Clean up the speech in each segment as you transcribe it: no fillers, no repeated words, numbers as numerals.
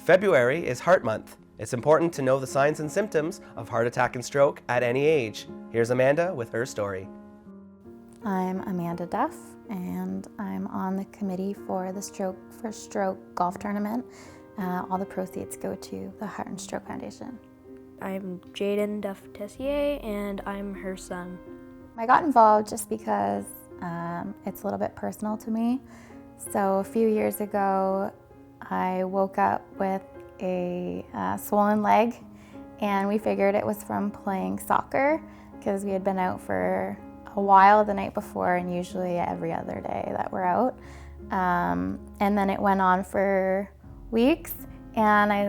February is Heart Month. It's important to know the signs and symptoms of heart attack and stroke at any age. Here's Amanda with her story. I'm Amanda Duff, and I'm on the committee for the Stroke for Stroke golf tournament. All the proceeds go to the Heart and Stroke Foundation. I'm Jaden Duff Tessier, and I'm her son. I got involved just because it's a little bit personal to me. So a few years ago, I woke up with a swollen leg, and we figured it was from playing soccer because we had been out for a while the night before and usually every other day that we're out. And then it went on for weeks, and I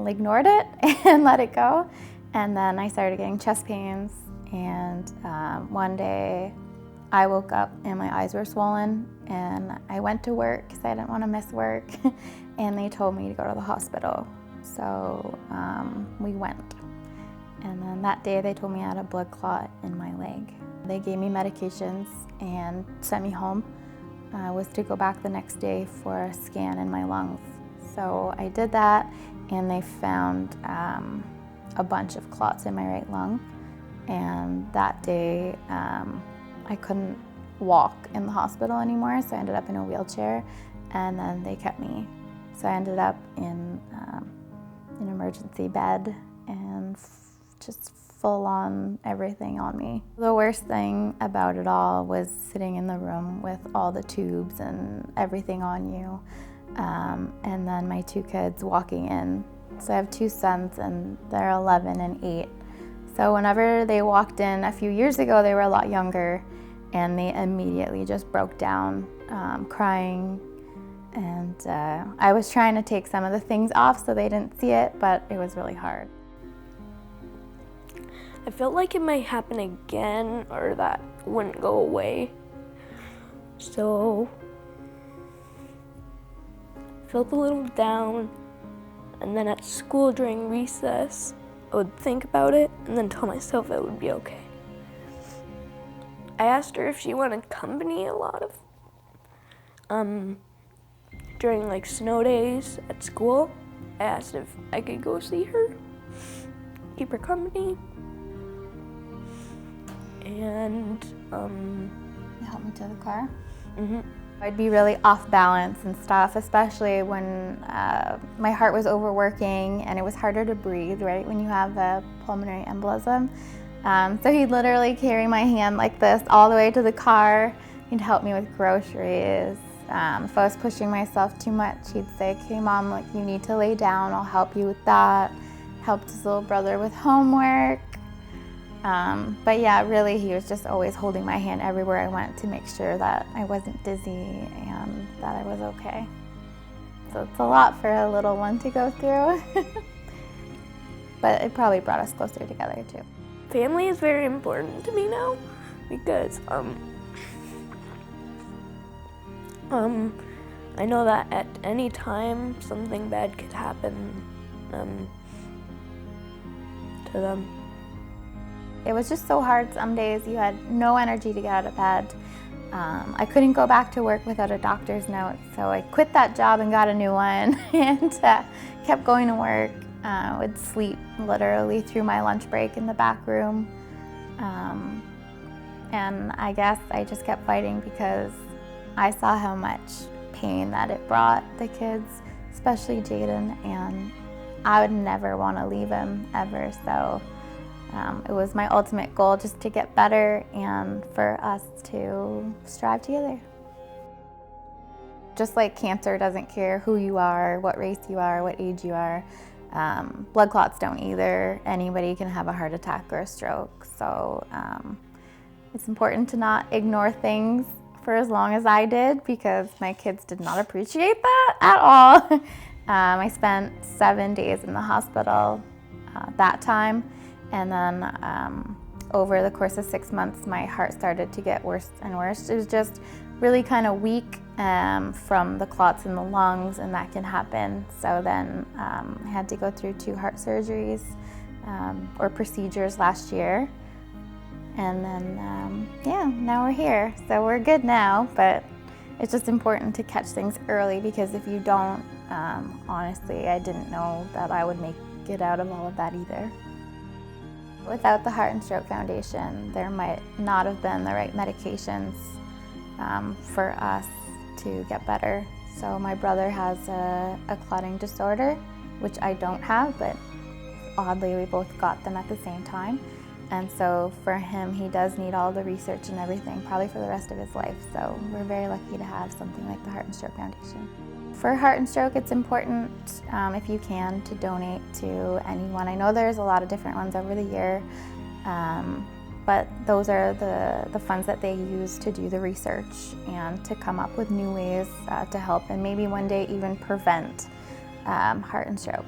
ignored it and let it go. And then I started getting chest pains, and one day I woke up and my eyes were swollen, and I went to work because I didn't want to miss work, and they told me to go to the hospital. So we went. And then that day they told me I had a blood clot in my leg. They gave me medications and sent me home. I was to go back the next day for a scan in my lungs. So I did that, and they found a bunch of clots in my right lung. And that day, I couldn't walk in the hospital anymore, so I ended up in a wheelchair, and then they kept me. So I ended up in an emergency bed and just full on everything on me. The worst thing about it all was sitting in the room with all the tubes and everything on you, and then my two kids walking in. So I have two sons, and they're 11 and 8. So whenever they walked in a few years ago, they were a lot younger, and they immediately just broke down, crying. And I was trying to take some of the things off so they didn't see it, but it was really hard. I felt like it might happen again, or that wouldn't go away. So I felt a little down, and then at school during recess, I would think about it and then tell myself it would be okay. I asked her if she wanted company a lot of during like snow days at school. I asked if I could go see her, keep her company, and You helped me to the car? Mm-hmm. I'd be really off balance and stuff, especially when my heart was overworking and it was harder to breathe, right, when you have a pulmonary embolism. So he'd literally carry my hand like this all the way to the car. He'd help me with groceries. If I was pushing myself too much, he'd say, "Okay, Mom, like, you need to lay down. I'll help you with that." Helped his little brother with homework. But yeah, really, he was just always holding my hand everywhere I went to make sure that I wasn't dizzy and that I was okay. So it's a lot for a little one to go through. But it probably brought us closer together too. Family is very important to me now because I know that at any time something bad could happen to them. It was just so hard some days. You had no energy to get out of bed. I couldn't go back to work without a doctor's note, so I quit that job and got a new one and kept going to work. Would sleep literally through my lunch break in the back room. And I guess I just kept fighting because I saw how much pain that it brought the kids, especially Jaden, and I would never want to leave him ever. So it was my ultimate goal just to get better and for us to strive together. Just like cancer doesn't care who you are, what race you are, what age you are, blood clots don't either. Anybody can have a heart attack or a stroke. So it's important to not ignore things for as long as I did, because my kids did not appreciate that at all. I spent 7 days in the hospital that time, and then over the course of 6 months, my heart started to get worse and worse. It was just really kind of weak from the clots in the lungs, and that can happen. So then I had to go through 2 heart surgeries or procedures last year. And then, yeah, now we're here. So we're good now, but it's just important to catch things early, because if you don't, honestly, I didn't know that I would make it out of all of that either. Without the Heart and Stroke Foundation, there might not have been the right medications for us to get better. So my brother has a clotting disorder, which I don't have, but oddly we both got them at the same time. And so for him, he does need all the research and everything, probably for the rest of his life. So we're very lucky to have something like the Heart and Stroke Foundation. For heart and stroke, it's important, if you can, to donate to anyone. I know there's a lot of different ones over the year, but those are the funds that they use to do the research and to come up with new ways to help, and maybe one day even prevent heart and stroke.